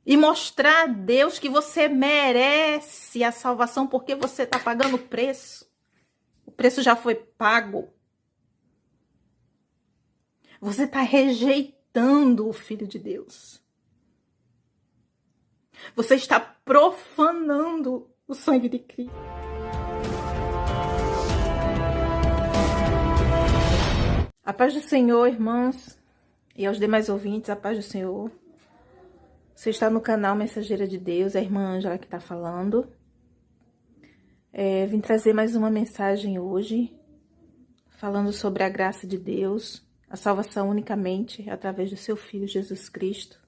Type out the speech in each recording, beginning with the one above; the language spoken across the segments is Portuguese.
e mostrar a Deus que você merece a salvação porque você está pagando o preço. O preço já foi pago. Você está rejeitando o Filho de Deus. Você está profanando o sangue de Cristo. A paz do Senhor, irmãos, e aos demais ouvintes, a paz do Senhor. Você está no canal Mensageira de Deus, é a irmã Ângela que está falando. Vim trazer mais uma mensagem hoje, falando sobre a graça de Deus, a salvação unicamente através do seu Filho Jesus Cristo.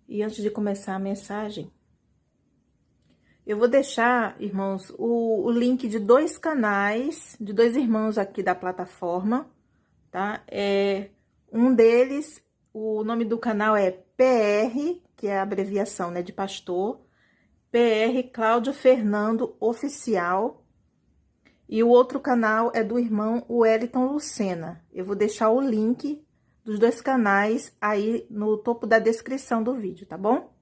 E antes de começar a mensagem, eu vou deixar, irmãos, o link de dois canais, de dois irmãos aqui da plataforma, tá? Um deles, o nome do canal é PR, que é a abreviação, né, de pastor, PR Cláudio Fernando Oficial, e o outro canal é do irmão Wellington Lucena. Eu vou deixar o link dos dois canais aí no topo da descrição do vídeo, tá bom?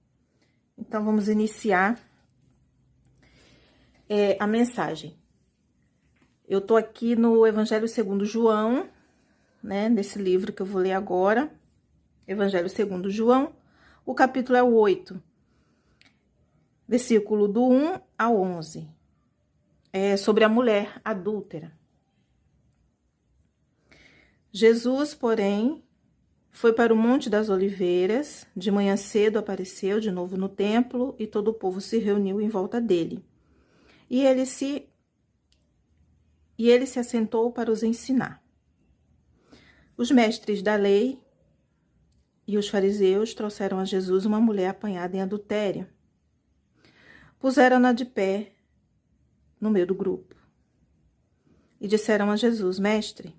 Então, vamos iniciar a mensagem. Eu tô aqui no Evangelho segundo João, né, nesse livro que eu vou ler agora, Evangelho segundo João, o capítulo é o 8, versículo do 1 ao 11, sobre a mulher adúltera. Jesus, porém, foi para o Monte das Oliveiras, de manhã cedo apareceu de novo no templo e todo o povo se reuniu em volta dele. E ele se assentou para os ensinar. Os mestres da lei e os fariseus trouxeram a Jesus uma mulher apanhada em adultério. Puseram-na de pé no meio do grupo e disseram a Jesus: Mestre,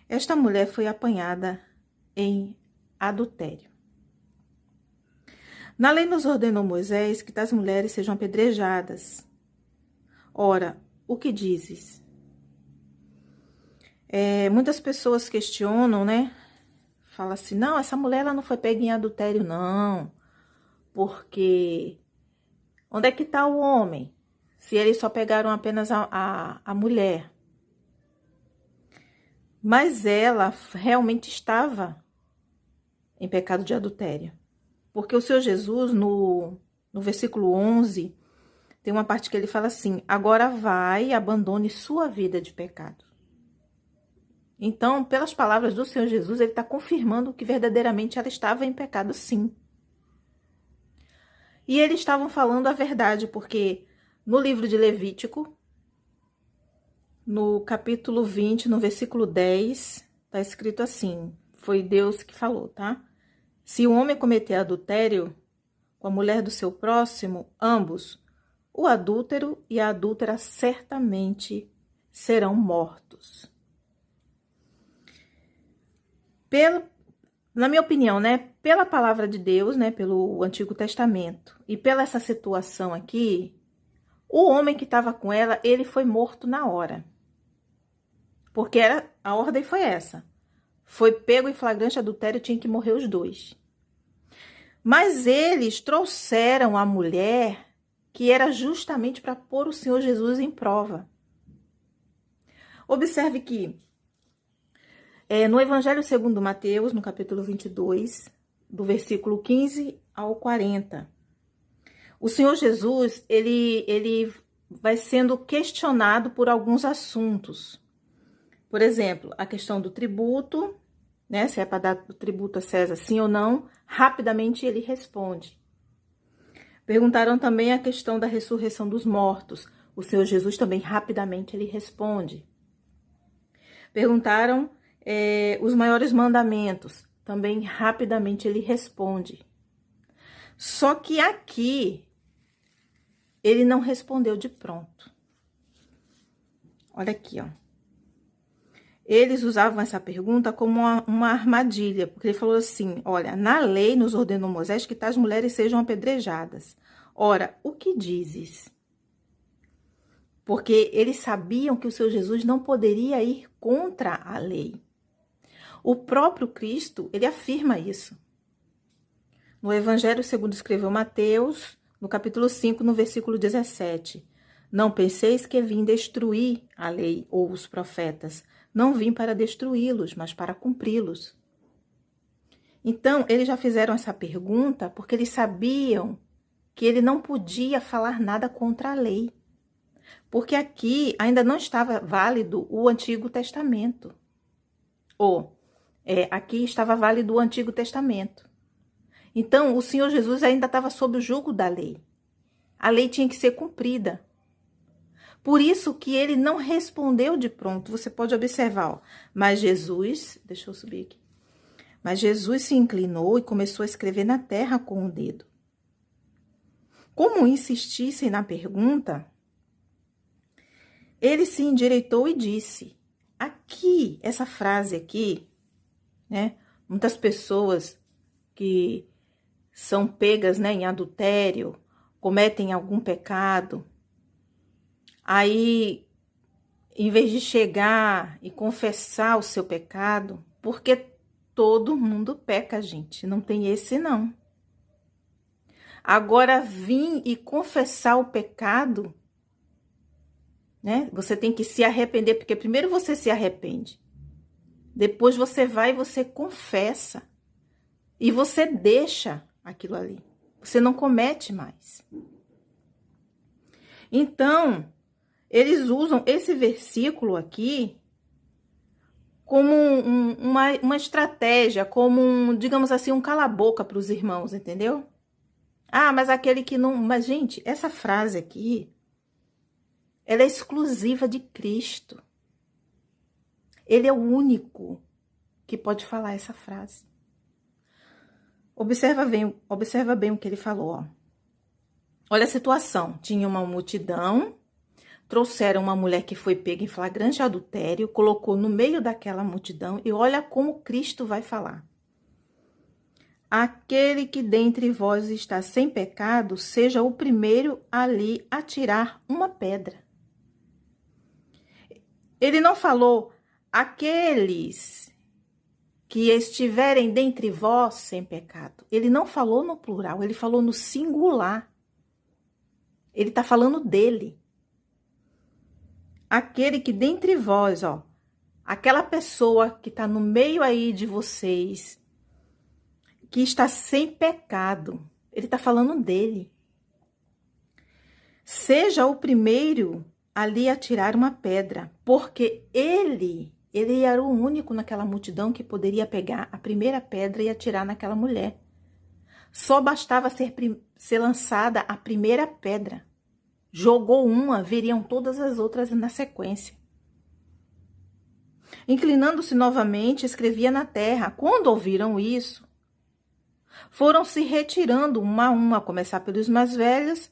esta mulher foi apanhada em adultério. Na lei nos ordenou Moisés que tais mulheres sejam apedrejadas. Ora, o que dizes? Muitas pessoas questionam, né? Fala assim, não, essa mulher ela não foi pega em adultério, não. Porque onde é que está o homem? Se eles só pegaram apenas a mulher. Mas ela realmente estava em pecado de adultério. Porque o Senhor Jesus, no versículo 11, tem uma parte que ele fala assim, agora vai e abandone sua vida de pecado. Então, pelas palavras do Senhor Jesus, ele está confirmando que verdadeiramente ela estava em pecado, sim. E eles estavam falando a verdade, porque no livro de Levítico, no capítulo 20, no versículo 10, está escrito assim, foi Deus que falou, tá? Se o homem cometer adultério com a mulher do seu próximo, ambos, o adúltero e a adúltera certamente serão mortos. Na minha opinião, né, pela palavra de Deus, né, pelo Antigo Testamento, e pela essa situação aqui, o homem que estava com ela, ele foi morto na hora. Porque a ordem foi essa. Foi pego em flagrante adultério, tinha que morrer os dois. Mas eles trouxeram a mulher que era justamente para pôr o Senhor Jesus em prova. Observe que no Evangelho segundo Mateus, no capítulo 22, do versículo 15 ao 40, o Senhor Jesus, ele vai sendo questionado por alguns assuntos. Por exemplo, a questão do tributo, né? Se é para dar o tributo a César, sim ou não, rapidamente ele responde. Perguntaram também a questão da ressurreição dos mortos. O Senhor Jesus também rapidamente ele responde. Perguntaram os maiores mandamentos. Também rapidamente ele responde. Só que aqui, ele não respondeu de pronto. Olha aqui, ó. Eles usavam essa pergunta como uma armadilha, porque ele falou assim, olha, na lei nos ordenou Moisés que tais mulheres sejam apedrejadas. Ora, o que dizes? Porque eles sabiam que o Senhor Jesus não poderia ir contra a lei. O próprio Cristo, ele afirma isso. no Evangelho segundo escreveu Mateus, no capítulo 5, no versículo 17. Não penseis que vim destruir a lei ou os profetas. Não vim para destruí-los, mas para cumpri-los. Então, eles já fizeram essa pergunta porque eles sabiam que ele não podia falar nada contra a lei. Porque aqui ainda não estava válido o Antigo Testamento. Aqui estava válido o Antigo Testamento. Então, o Senhor Jesus ainda estava sob o jugo da lei. A lei tinha que ser cumprida. Por isso que ele não respondeu de pronto. Você pode observar, ó. Mas Jesus, deixa eu subir aqui. Mas Jesus se inclinou e começou a escrever na terra com o dedo. Como insistissem na pergunta, ele se endireitou e disse, aqui, essa frase aqui, né? Muitas pessoas que são pegas, né, em adultério, cometem algum pecado, aí, em vez de chegar e confessar o seu pecado, porque todo mundo peca, gente, não tem esse não. Agora, vir e confessar o pecado, né? Você tem que se arrepender, porque primeiro você se arrepende. Depois você vai e você confessa. E você deixa aquilo ali. Você não comete mais. Então, eles usam esse versículo aqui como uma estratégia, como, digamos assim, um cala-boca para os irmãos, entendeu? Ah, mas aquele que não... Mas, gente, essa frase aqui, ela é exclusiva de Cristo. Ele é o único que pode falar essa frase. Observa bem o que ele falou, ó. Olha a situação. Tinha uma multidão, trouxeram uma mulher que foi pega em flagrante adultério, colocou no meio daquela multidão e olha como Cristo vai falar. Aquele que dentre vós está sem pecado, seja o primeiro ali a tirar uma pedra. Ele não falou aqueles que estiverem dentre vós sem pecado. Ele não falou no plural, ele falou no singular. Ele está falando dele. Aquele que dentre vós, ó, aquela pessoa que está no meio aí de vocês, que está sem pecado, ele está falando dele. Seja o primeiro ali a tirar uma pedra, porque ele era o único naquela multidão que poderia pegar a primeira pedra e atirar naquela mulher. Só bastava ser lançada a primeira pedra. Jogou uma, viriam todas as outras na sequência. Inclinando-se novamente, escrevia na terra. Quando ouviram isso, foram se retirando uma a uma, a começar pelos mais velhos,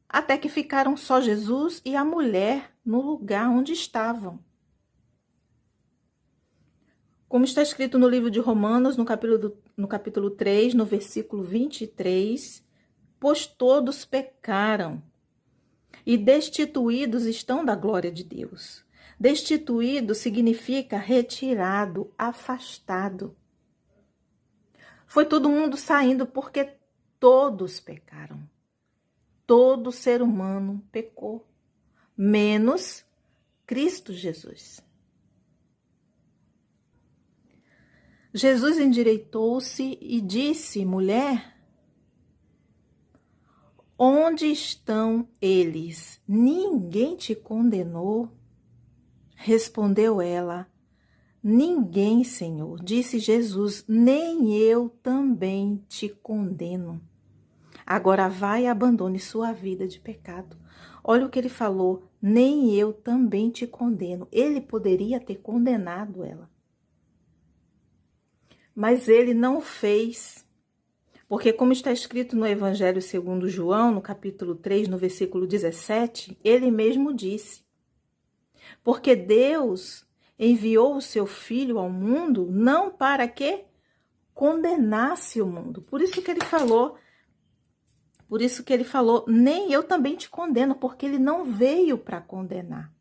até que ficaram só Jesus e a mulher no lugar onde estavam. Como está escrito no livro de Romanos, no capítulo 3, no versículo 23, pois todos pecaram e destituídos estão da glória de Deus. Destituído significa retirado, afastado. Foi todo mundo saindo porque todos pecaram. Todo ser humano pecou, menos Cristo Jesus. Jesus endireitou-se e disse, mulher, onde estão eles? Ninguém te condenou? Respondeu ela, ninguém, Senhor. Disse Jesus, nem eu também te condeno. Agora vai e abandone sua vida de pecado. Olha o que ele falou, nem eu também te condeno. Ele poderia ter condenado ela. Mas ele não fez. Porque como está escrito no Evangelho segundo João, no capítulo 3, no versículo 17, ele mesmo disse, porque Deus enviou o seu Filho ao mundo, não para que condenasse o mundo. Por isso que ele falou, nem eu também te condeno, porque ele não veio para condenar.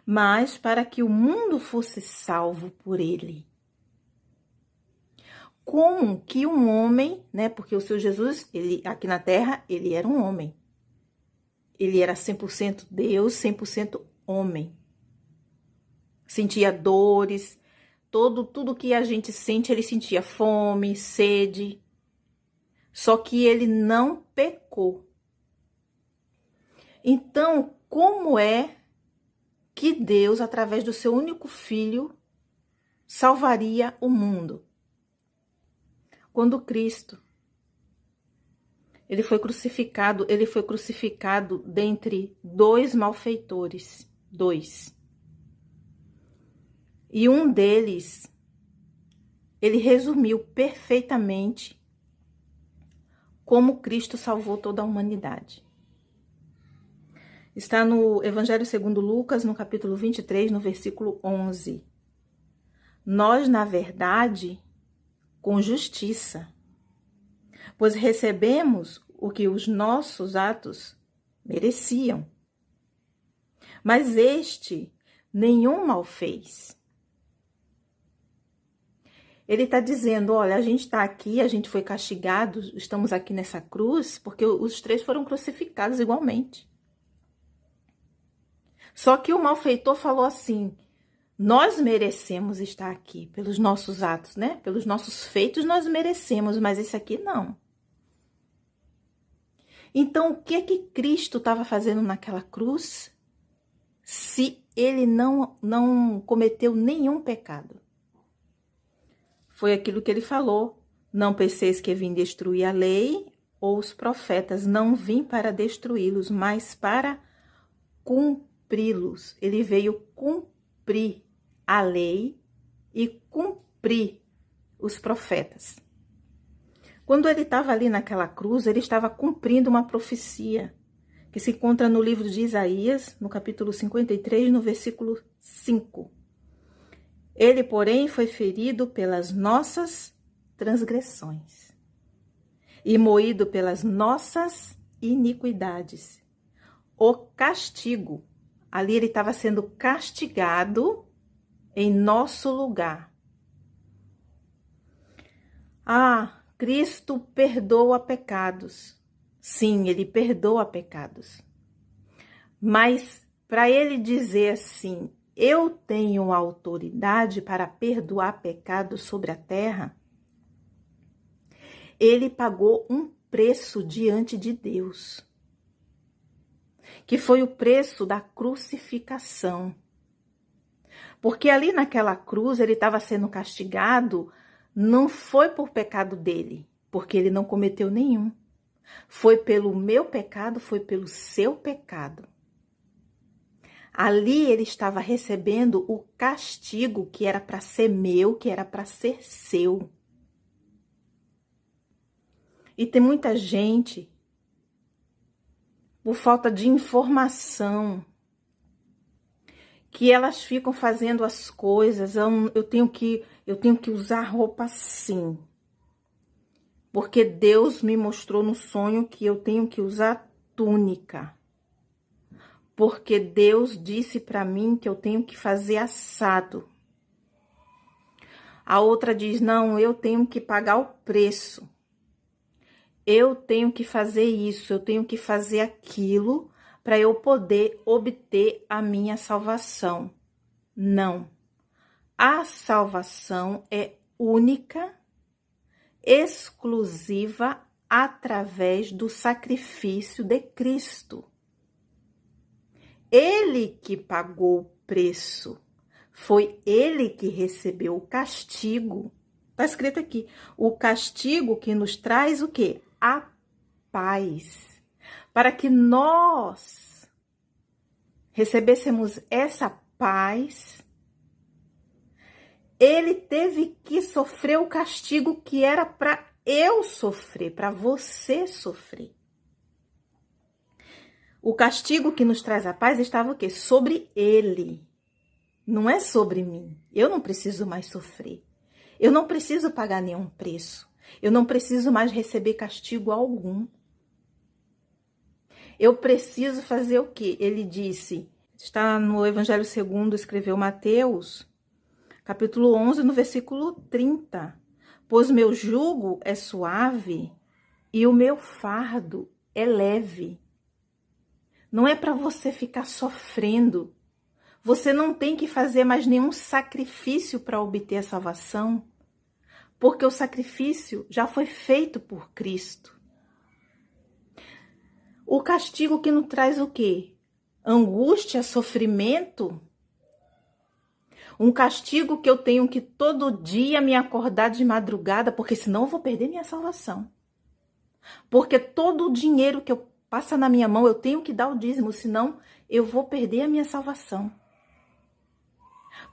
Mas para que o mundo fosse salvo por ele. como que um homem, né? Porque o Senhor Jesus, ele aqui na terra, ele era um homem. Ele era 100% Deus, 100% homem. Sentia dores, tudo que a gente sente, ele sentia fome, sede. Só que ele não pecou. Então, como é que Deus, através do seu único filho, salvaria o mundo? Quando Cristo, ele foi crucificado dentre dois malfeitores, dois. E um deles, ele resumiu perfeitamente como Cristo salvou toda a humanidade. Está no Evangelho segundo Lucas, no capítulo 23, no versículo 11. Nós, na verdade, com justiça, pois recebemos o que os nossos atos mereciam. Mas este nenhum mal fez. Ele está dizendo, olha, a gente está aqui, a gente foi castigado, estamos aqui nessa cruz, porque os três foram crucificados igualmente. Só que o malfeitor falou assim, nós merecemos estar aqui, pelos nossos atos, né? Pelos nossos feitos nós merecemos, mas esse aqui não. Então, o que que Cristo estava fazendo naquela cruz, se ele não cometeu nenhum pecado? Foi aquilo que ele falou, não penseis que vim destruir a lei ou os profetas, não vim para destruí-los, mas para cumpri-los. Ele veio cumprir a lei e cumprir os profetas. Quando ele estava ali naquela cruz, ele estava cumprindo uma profecia que se encontra no livro de Isaías, no capítulo 53, no versículo 5. Ele, porém, foi ferido pelas nossas transgressões e moído pelas nossas iniquidades. O castigo, ali ele estava sendo castigado em nosso lugar. Ah, Cristo perdoa pecados. Sim, ele perdoa pecados. Mas para ele dizer assim, eu tenho autoridade para perdoar pecados sobre a terra, ele pagou um preço diante de Deus, que foi o preço da crucificação. Porque ali naquela cruz ele estava sendo castigado, não foi por pecado dele, porque ele não cometeu nenhum. Foi pelo meu pecado, foi pelo seu pecado. Ali ele estava recebendo o castigo que era para ser meu, que era para ser seu. E tem muita gente, por falta de informação, que elas ficam fazendo as coisas, eu tenho que usar roupa assim. Porque Deus me mostrou no sonho que eu tenho que usar túnica. Porque Deus disse para mim que eu tenho que fazer assado. A outra diz, não, eu tenho que pagar o preço. Eu tenho que fazer isso, eu tenho que fazer aquilo para eu poder obter a minha salvação. Não. A salvação é única, exclusiva, através do sacrifício de Cristo. Ele que pagou o preço, foi ele que recebeu o castigo. Está escrito aqui, o castigo que nos traz o quê? A paz. Para que nós recebêssemos essa paz, ele teve que sofrer o castigo que era para eu sofrer, para você sofrer. O castigo que nos traz a paz estava o quê? Sobre ele. Não é sobre mim. Eu não preciso mais sofrer. Eu não preciso pagar nenhum preço. Eu não preciso mais receber castigo algum. Eu preciso fazer o quê? Ele disse, está no Evangelho segundo, escreveu Mateus, capítulo 11, no versículo 30. pois meu jugo é suave e o meu fardo é leve. Não é para você ficar sofrendo. Você não tem que fazer mais nenhum sacrifício para obter a salvação, porque o sacrifício já foi feito por Cristo. O castigo que nos traz o quê? Angústia, sofrimento. Um castigo que eu tenho que todo dia me acordar de madrugada, porque senão eu vou perder minha salvação. Porque todo o dinheiro que eu passa na minha mão, eu tenho que dar o dízimo, senão eu vou perder a minha salvação.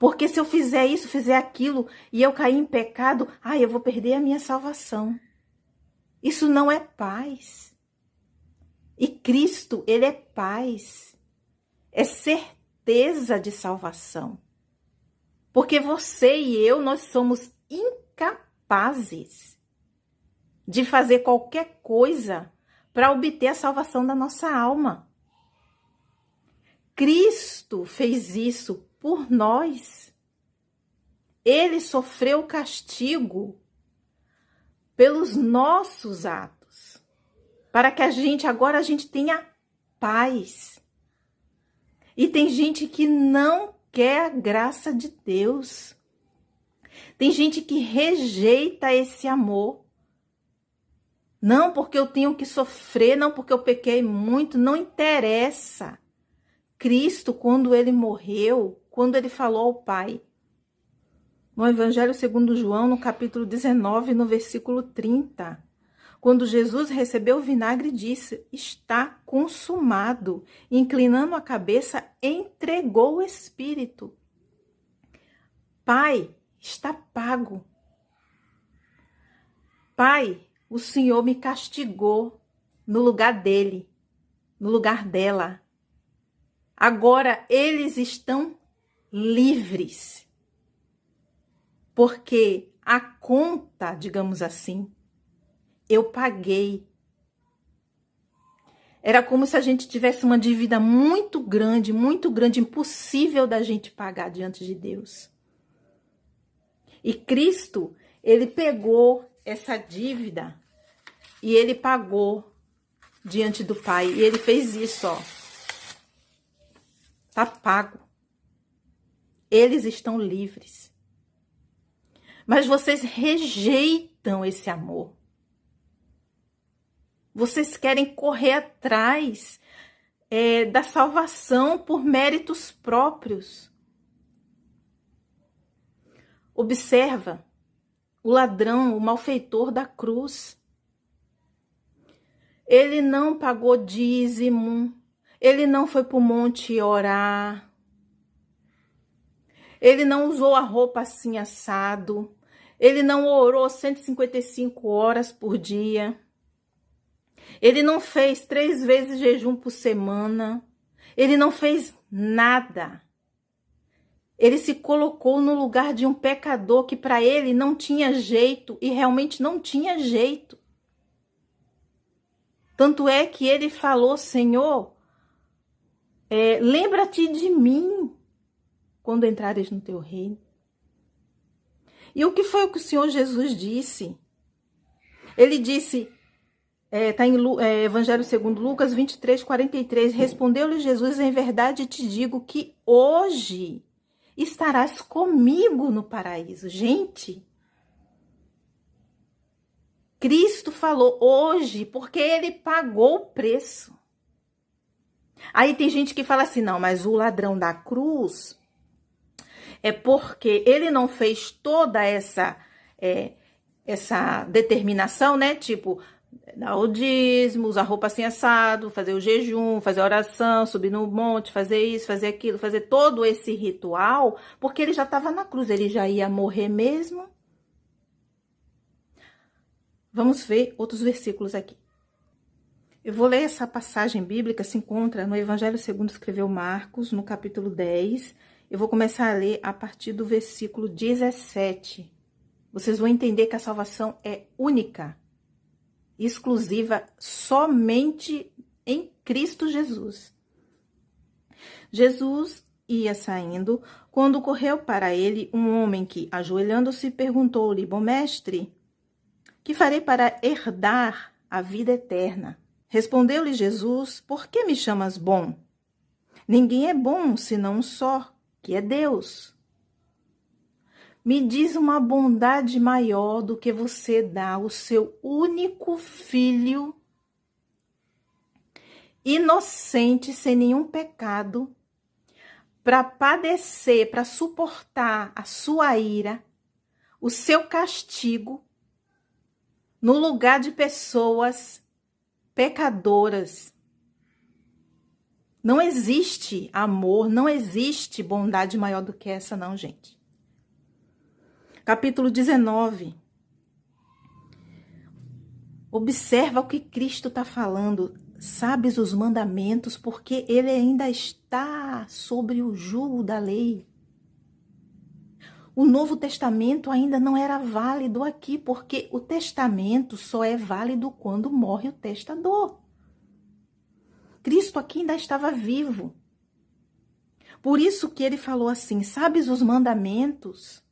Porque se eu fizer isso, fizer aquilo, e eu cair em pecado, eu vou perder a minha salvação. Isso não é paz. E Cristo, ele é paz. É certeza de salvação. Porque você e eu, nós somos incapazes de fazer qualquer coisa para obter a salvação da nossa alma. Cristo fez isso por nós. Ele sofreu o castigo pelos nossos atos, para que agora a gente tenha paz. E tem gente que não quer a graça de Deus. Tem gente que rejeita esse amor. Não porque eu tenho que sofrer, não porque eu pequei muito, não interessa. Cristo, quando ele morreu, quando ele falou ao Pai, no Evangelho segundo João, no capítulo 19, no versículo 30, quando Jesus recebeu o vinagre, disse: está consumado. Inclinando a cabeça, entregou o Espírito. Pai, está pago. Pai, o Senhor me castigou no lugar dele, no lugar dela. Agora eles estão livres. Porque a conta, digamos assim, eu paguei. Era como se a gente tivesse uma dívida muito grande, impossível da gente pagar diante de Deus. E Cristo, ele pegou essa dívida e ele pagou diante do Pai. E ele fez isso, ó. Tá pago. Eles estão livres. Mas vocês rejeitam esse amor. Vocês querem correr atrás da salvação por méritos próprios. Observa o ladrão, o malfeitor da cruz. Ele não pagou dízimo, ele não foi para o monte orar, ele não usou a roupa assim assado, ele não orou 155 horas por dia, ele não fez 3 vezes jejum por semana, ele não fez nada. Ele se colocou no lugar de um pecador que para ele não tinha jeito e realmente não tinha jeito. Tanto é que ele falou: Senhor, lembra-te de mim quando entrares no teu reino. E o que foi o que o Senhor Jesus disse? Ele disse, está em Evangelho segundo Lucas 23, 43, respondeu-lhe Jesus: em verdade te digo que hoje estarás comigo no paraíso. Gente, Cristo falou hoje porque ele pagou o preço. Aí tem gente que fala assim: não, mas o ladrão da cruz é porque ele não fez toda essa determinação, né? Tipo, dar o dízimo, usar roupa assim assado, fazer o jejum, fazer a oração, subir no monte, fazer isso, fazer aquilo, fazer todo esse ritual, porque ele já estava na cruz, ele já ia morrer mesmo. Vamos ver outros versículos aqui. Eu vou ler essa passagem bíblica, se encontra no Evangelho segundo escreveu Marcos, no capítulo 10. Eu vou começar a ler a partir do versículo 17. Vocês vão entender que a salvação é única, exclusiva, somente em Cristo Jesus. Jesus ia saindo, quando correu para ele um homem que, ajoelhando-se, perguntou-lhe: bom mestre, Que farei para herdar a vida eterna? Respondeu-lhe Jesus: Por que me chamas bom? Ninguém é bom senão um só, que é Deus. Me diz uma bondade maior do que você dá o seu único filho, inocente, sem nenhum pecado, para padecer, para suportar a sua ira, o seu castigo, no lugar de pessoas pecadoras. Não existe amor, não existe bondade maior do que essa, não, gente. Capítulo 19. Observa o que Cristo está falando. Sabes os mandamentos, porque ele ainda está sobre o jugo da lei. O Novo Testamento ainda não era válido aqui, porque o testamento só é válido quando morre o testador. Cristo aqui ainda estava vivo. Por isso que ele falou assim, sabes os mandamentos?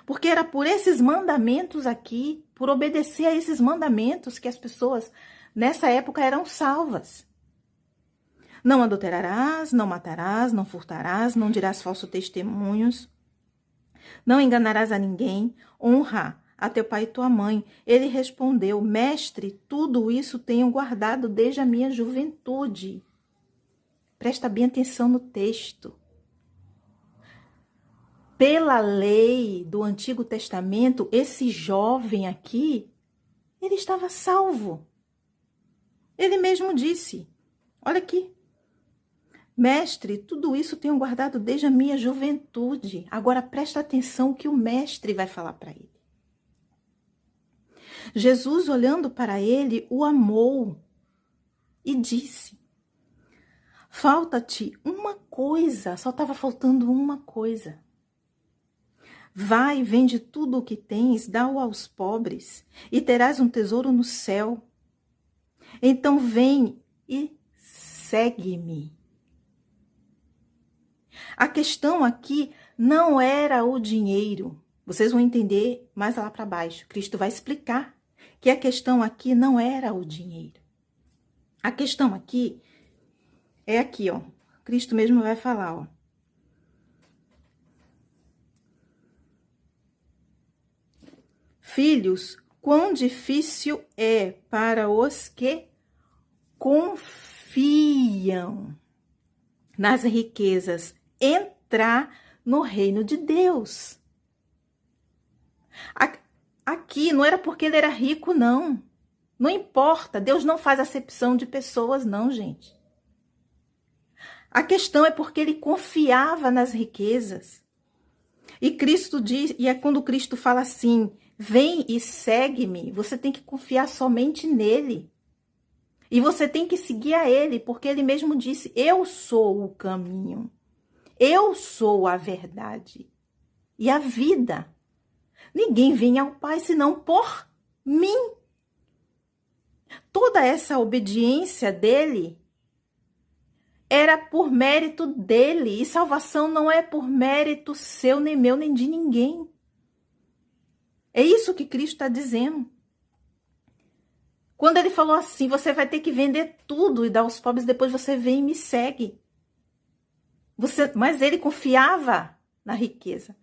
Porque era por esses mandamentos aqui, por obedecer a esses mandamentos que as pessoas nessa época eram salvas. Não adulterarás, não matarás, não furtarás, não dirás falsos testemunhos, não enganarás a ninguém, honra a teu pai e tua mãe. Ele respondeu, mestre, tudo isso tenho guardado desde a minha juventude. Presta bem atenção no texto. Pela lei do Antigo Testamento, esse jovem aqui, ele estava salvo. Ele mesmo disse, olha aqui, mestre, tudo isso tenho guardado desde a minha juventude. Agora presta atenção o que o mestre vai falar para ele. Jesus, olhando para ele, o amou e disse, falta-te uma coisa, só estava faltando uma coisa. Vai, vende tudo o que tens, dá-o aos pobres, e terás um tesouro no céu. Então vem e segue-me. A questão aqui não era o dinheiro. Vocês vão entender mais lá para baixo. Cristo vai explicar que a questão aqui não era o dinheiro. A questão aqui é aqui, ó. Cristo mesmo vai falar, ó. Filhos, quão difícil é para os que confiam nas riquezas entrar no reino de Deus. Aqui não era porque ele era rico, não. Não importa, Deus não faz acepção de pessoas, não, gente. A questão é porque ele confiava nas riquezas. E Cristo diz, e é quando Cristo fala assim, vem e segue-me, você tem que confiar somente nele. E você tem que seguir a ele, porque ele mesmo disse, eu sou o caminho, eu sou a verdade e a vida. Ninguém vem ao Pai senão por mim. Toda essa obediência dele era por mérito dele. E salvação não é por mérito seu, nem meu, nem de ninguém. É isso que Cristo está dizendo. Quando ele falou assim, você vai ter que vender tudo e dar aos pobres, depois você vem e me segue. Mas ele confiava na riqueza.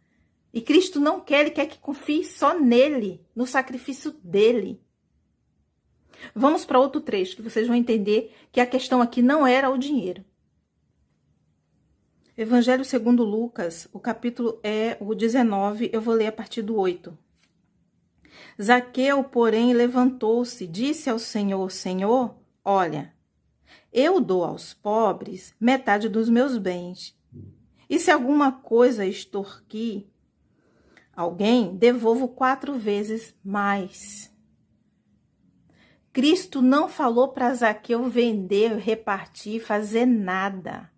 E Cristo não quer, ele quer que confie só nele, no sacrifício dele. Vamos para outro trecho, que vocês vão entender que a questão aqui não era o dinheiro. Evangelho segundo Lucas, o capítulo é o 19, eu vou ler a partir do 8. Zaqueu, porém, levantou-se, disse ao Senhor, Senhor, olha, eu dou aos pobres metade dos meus bens. E se alguma coisa extorquir alguém, devolvo 4 vezes mais. Cristo não falou para Zaqueu vender, repartir, fazer nada.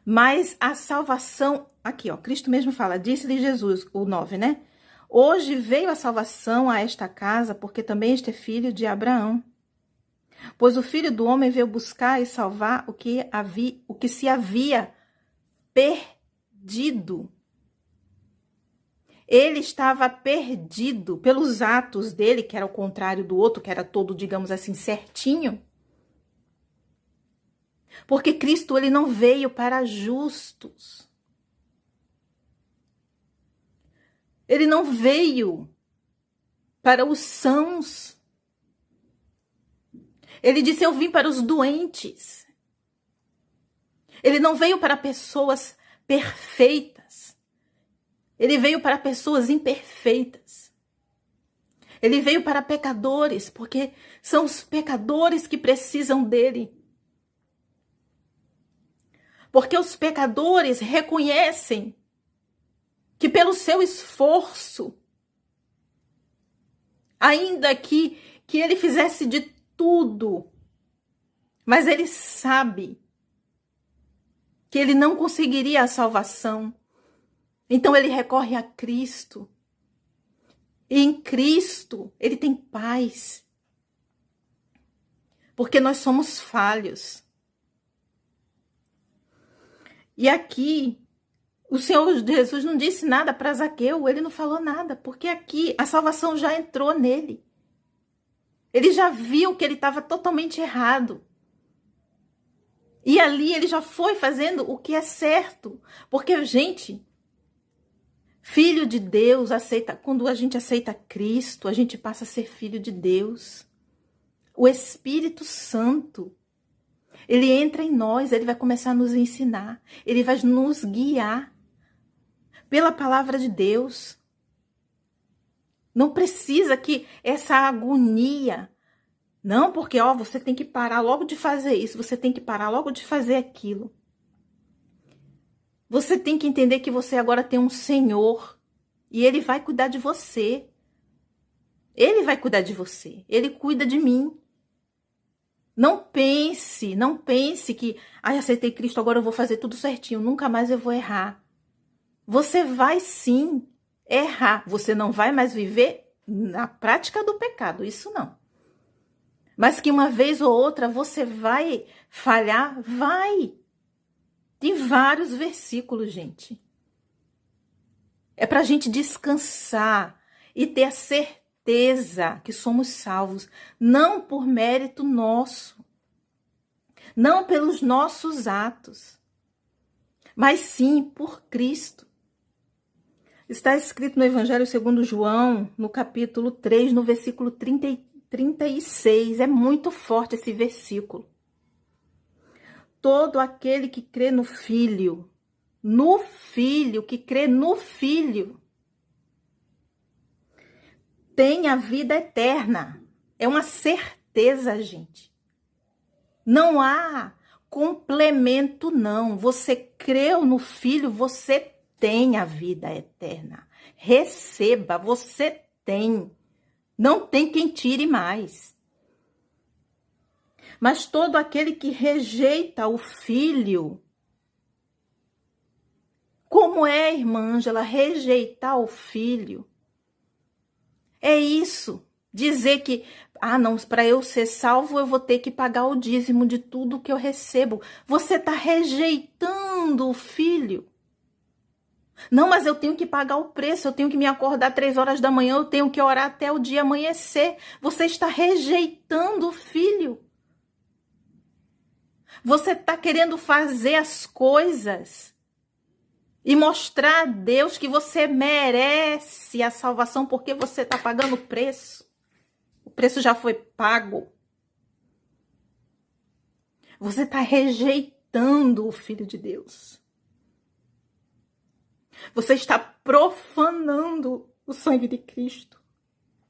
Mas a salvação, aqui ó, Cristo mesmo fala, disse-lhe Jesus, o 9, né? Hoje veio a salvação a esta casa, porque também este é filho de Abraão. Pois o Filho do Homem veio buscar e salvar o que se havia perdido. Ele estava perdido pelos atos dele, que era o contrário do outro, que era todo, digamos assim, certinho. Porque Cristo, ele não veio para justos. Ele não veio para os sãos. Ele disse, eu vim para os doentes. Ele não veio para pessoas perfeitas. Ele veio para pessoas imperfeitas. Ele veio para pecadores, porque são os pecadores que precisam dele. Porque os pecadores reconhecem que pelo seu esforço, ainda que ele fizesse de tudo, mas ele sabe que ele não conseguiria a salvação. Então ele recorre a Cristo. E em Cristo ele tem paz. Porque nós somos falhos. E aqui, o Senhor Jesus não disse nada para Zaqueu, ele não falou nada, porque aqui a salvação já entrou nele. Ele já viu que ele estava totalmente errado. E ali ele já foi fazendo o que é certo. Porque, gente, filho de Deus quando a gente aceita Cristo, a gente passa a ser filho de Deus. O Espírito Santo, ele entra em nós, ele vai começar a nos ensinar, ele vai nos guiar pela palavra de Deus. Não precisa que essa agonia, não, porque você tem que parar logo de fazer isso, você tem que parar logo de fazer aquilo. Você tem que entender que você agora tem um Senhor e ele vai cuidar de você. Ele vai cuidar de você, ele cuida de mim. Não pense que, aceitei Cristo, agora eu vou fazer tudo certinho, nunca mais eu vou errar. Você vai sim errar, você não vai mais viver na prática do pecado, isso não. Mas que uma vez ou outra você vai falhar, vai. Tem vários versículos, gente. É pra gente descansar e ter a certeza que somos salvos, não por mérito nosso, não pelos nossos atos, mas sim por Cristo. Está escrito no Evangelho segundo João, no capítulo 3, no versículo 36. É muito forte esse versículo. Todo aquele que crê no Filho, que crê no Filho, tem a vida eterna. É uma certeza, gente. Não há complemento, não. Você creu no Filho, você tem a vida eterna. Receba, você tem. Não tem quem tire mais. Mas todo aquele que rejeita o Filho, como é, irmã Ângela, rejeitar o Filho? É isso, dizer que, não, para eu ser salvo eu vou ter que pagar o dízimo de tudo que eu recebo. Você está rejeitando o Filho. Não, mas eu tenho que pagar o preço, eu tenho que me acordar 3 horas da manhã, eu tenho que orar até o dia amanhecer. Você está rejeitando o Filho. Você está querendo fazer as coisas e mostrar a Deus que você merece a salvação porque você está pagando o preço. O preço já foi pago. Você está rejeitando o Filho de Deus. Você está profanando o sangue de Cristo.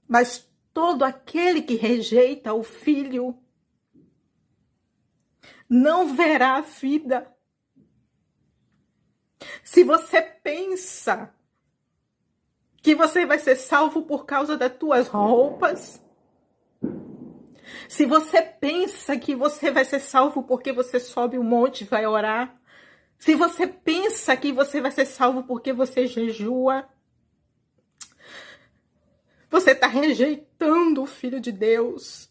Mas todo aquele que rejeita o Filho não verá a vida. Se você pensa que você vai ser salvo por causa das tuas roupas, se você pensa que você vai ser salvo porque você sobe um monte e vai orar, se você pensa que você vai ser salvo porque você jejua, você está rejeitando o Filho de Deus.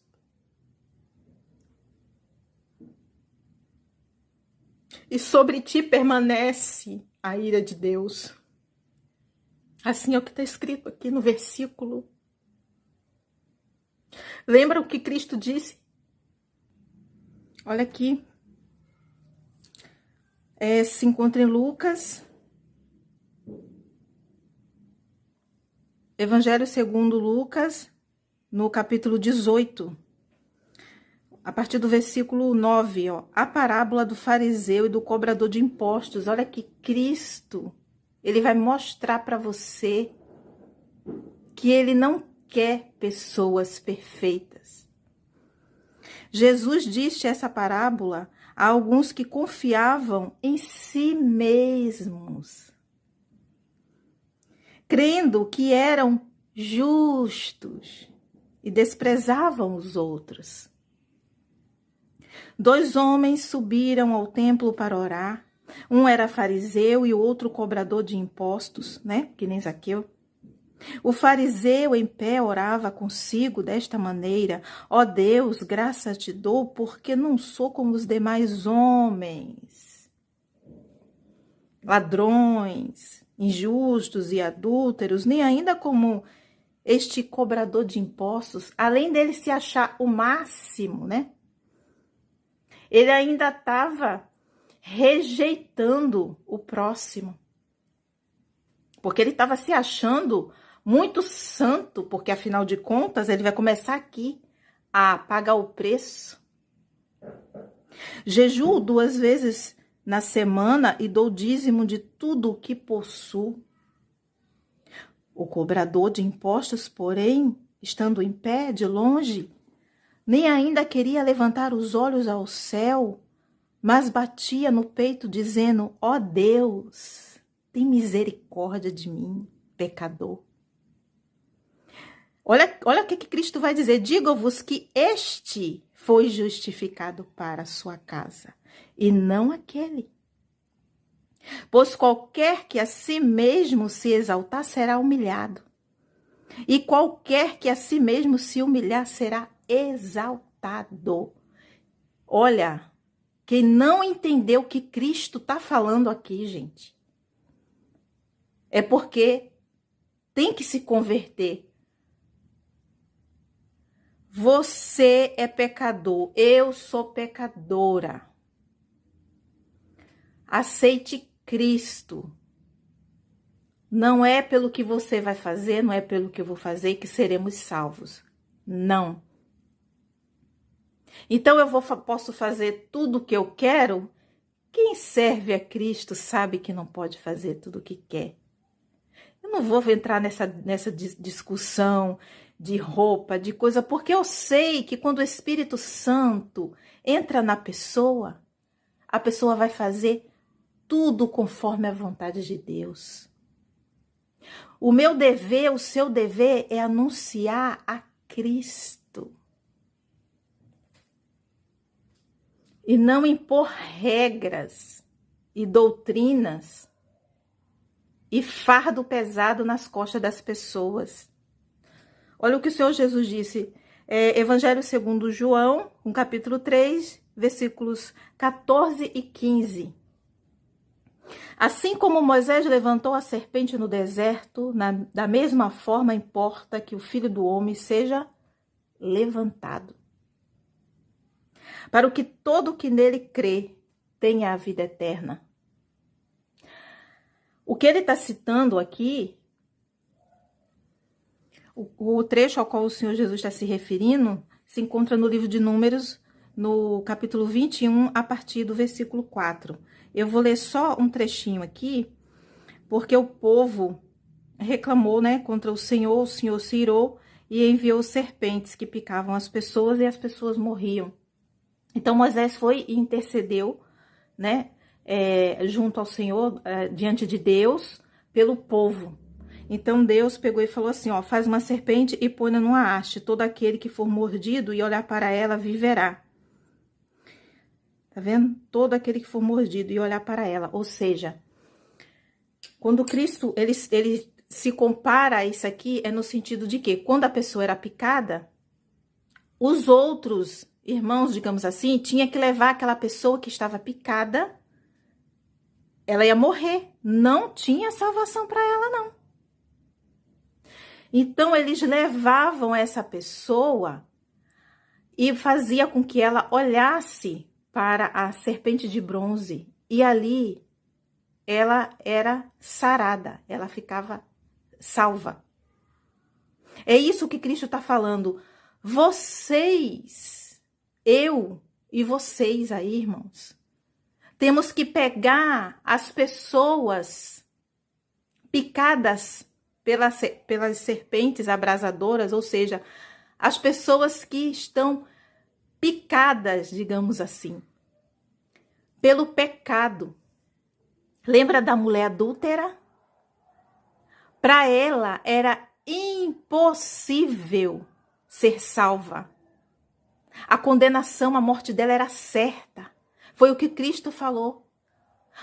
E sobre ti permanece a ira de Deus. Assim é o que está escrito aqui no versículo. Lembra o que Cristo disse? Olha aqui. Se encontra em Lucas. Evangelho segundo Lucas, no capítulo 18. A partir do versículo 9, ó. A parábola do fariseu e do cobrador de impostos. Olha que Cristo, ele vai mostrar para você que ele não quer pessoas perfeitas. Jesus disse essa parábola a alguns que confiavam em si mesmos, crendo que eram justos e desprezavam os outros. 2 homens subiram ao templo para orar. Um era fariseu e o outro cobrador de impostos, né? Que nem Zaqueu. O fariseu em pé orava consigo desta maneira: ó Deus, graças te dou, porque não sou como os demais homens, ladrões, injustos e adúlteros, nem ainda como este cobrador de impostos. Além dele se achar o máximo, né? Ele ainda estava rejeitando o próximo, porque ele estava se achando muito santo, porque afinal de contas ele vai começar aqui a pagar o preço. Jejuo 2 vezes na semana e dou dízimo de tudo o que possuo. O cobrador de impostos, porém, estando em pé de longe, nem ainda queria levantar os olhos ao céu, mas batia no peito dizendo: ó Deus, tem misericórdia de mim, pecador. Olha o que Cristo vai dizer: digo-vos que este foi justificado para a sua casa, e não aquele. Pois qualquer que a si mesmo se exaltar será humilhado, e qualquer que a si mesmo se humilhar será exaltado. Olha, quem não entendeu o que Cristo está falando aqui, gente, é porque tem que se converter. Você é pecador, eu sou pecadora. Aceite Cristo. Não é pelo que você vai fazer, não é pelo que eu vou fazer que seremos salvos. Não. Então posso fazer tudo o que eu quero? Quem serve a Cristo sabe que não pode fazer tudo o que quer. Eu não vou entrar nessa discussão de roupa, de coisa, porque eu sei que quando o Espírito Santo entra na pessoa, a pessoa vai fazer tudo conforme a vontade de Deus. O meu dever, o seu dever é anunciar a Cristo. E não impor regras e doutrinas e fardo pesado nas costas das pessoas. Olha o que o Senhor Jesus disse, Evangelho segundo João, no capítulo 3, versículos 14 e 15. Assim como Moisés levantou a serpente no deserto, da mesma forma importa que o Filho do Homem seja levantado, para que todo que nele crê tenha a vida eterna. O que ele está citando aqui, o trecho ao qual o Senhor Jesus está se referindo, se encontra no livro de Números, no capítulo 21, a partir do versículo 4. Eu vou ler só um trechinho aqui, porque o povo reclamou, né, contra o Senhor se irou e enviou serpentes que picavam as pessoas e as pessoas morriam. Então Moisés foi e intercedeu, né, junto ao Senhor, diante de Deus, pelo povo. Então Deus pegou e falou assim, ó, faz uma serpente e põe-na numa haste, todo aquele que for mordido e olhar para ela viverá. Tá vendo? Todo aquele que for mordido e olhar para ela. Ou seja, quando Cristo, ele se compara a isso aqui, é no sentido de que quando a pessoa era picada, os outros irmãos, digamos assim, tinha que levar aquela pessoa que estava picada, ela ia morrer. Não tinha salvação para ela, não. Então eles levavam essa pessoa e fazia com que ela olhasse para a serpente de bronze. E ali ela era sarada, ela ficava salva. É isso que Cristo está falando. Vocês, eu e vocês aí, irmãos, temos que pegar as pessoas picadas pelas serpentes abrasadoras, ou seja, as pessoas que estão picadas, digamos assim, pelo pecado. Lembra da mulher adúltera? Para ela era impossível ser salva. A condenação, a morte dela era certa. Foi o que Cristo falou.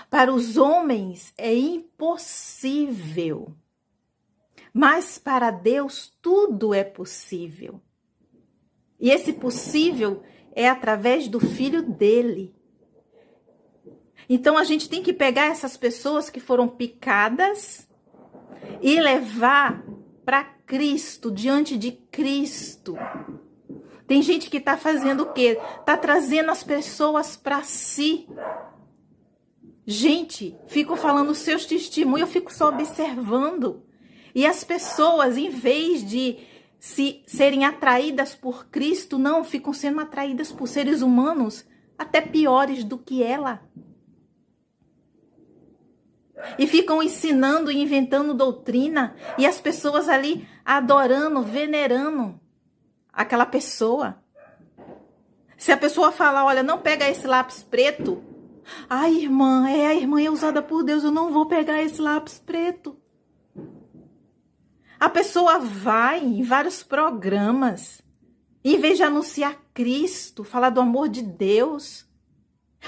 Para os homens é impossível. Mas para Deus tudo é possível. E esse possível é através do Filho dele. Então a gente tem que pegar essas pessoas que foram picadas e levar para Cristo, diante de Cristo. Tem gente que está fazendo o quê? Está trazendo as pessoas para si. Gente, fico falando seus testemunhos, eu fico só observando. E as pessoas, em vez de serem atraídas por Cristo, não, ficam sendo atraídas por seres humanos, até piores do que ela. E ficam ensinando e inventando doutrina, e as pessoas ali adorando, venerando aquela pessoa. Se a pessoa falar, olha, não pega esse lápis preto, ai, irmã, a irmã é usada por Deus, eu não vou pegar esse lápis preto. A pessoa vai em vários programas, em vez de anunciar Cristo, falar do amor de Deus,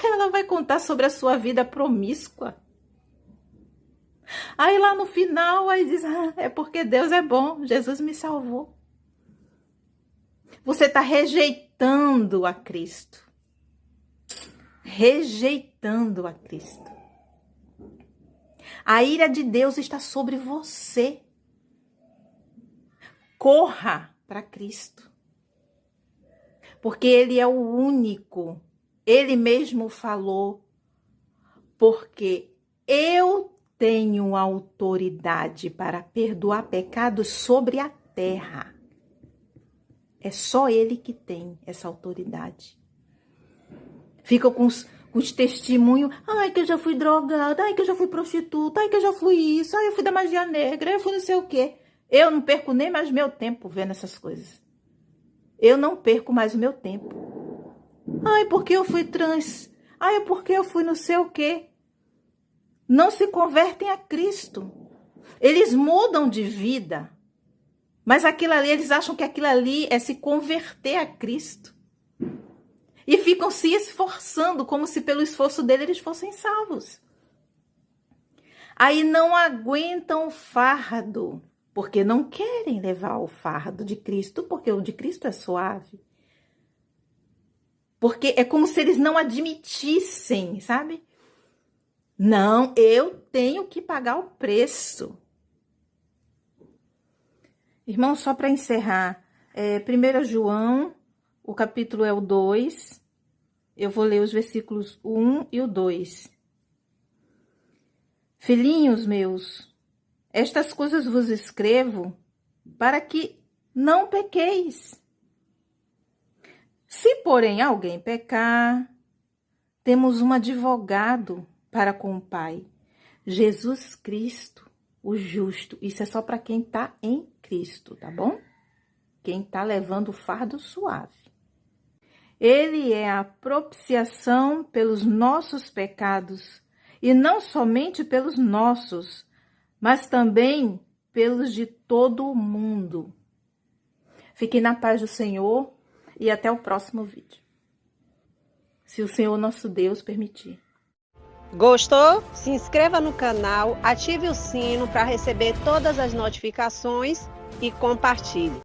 ela vai contar sobre a sua vida promíscua. Aí lá no final, aí diz, é porque Deus é bom, Jesus me salvou. Você está rejeitando a Cristo. Rejeitando a Cristo. A ira de Deus está sobre você. Corra para Cristo. Porque Ele é o único. Ele mesmo falou. Porque eu tenho autoridade para perdoar pecados sobre a terra. É só Ele que tem essa autoridade. Fica com os testemunhos. Ai, que eu já fui drogada. Ai, que eu já fui prostituta. Ai, que eu já fui isso. Ai, eu fui da magia negra. Eu fui não sei o quê. Eu não perco nem mais meu tempo vendo essas coisas. Eu não perco mais o meu tempo. Ai, porque eu fui trans. Ai, porque eu fui não sei o quê. Não se convertem a Cristo. Eles mudam de vida. Mas aquilo ali, eles acham que aquilo ali é se converter a Cristo. E ficam se esforçando, como se pelo esforço dele eles fossem salvos. Aí não aguentam o fardo, porque não querem levar o fardo de Cristo, porque o de Cristo é suave. Porque é como se eles não admitissem, sabe? Não, eu tenho que pagar o preço. Irmão, só para encerrar, 1 João, o capítulo é o 2, eu vou ler os versículos 1 e o 2. Filhinhos meus, estas coisas vos escrevo para que não pequeis. Se, porém, alguém pecar, temos um advogado para com o Pai, Jesus Cristo, o justo. Isso é só para quem está em Cristo, tá bom? Quem está levando o fardo suave. Ele é a propiciação pelos nossos pecados, e não somente pelos nossos, mas também pelos de todo o mundo. Fiquem na paz do Senhor e até o próximo vídeo. Se o Senhor nosso Deus permitir. Gostou? Se inscreva no canal, ative o sino para receber todas as notificações e compartilhe.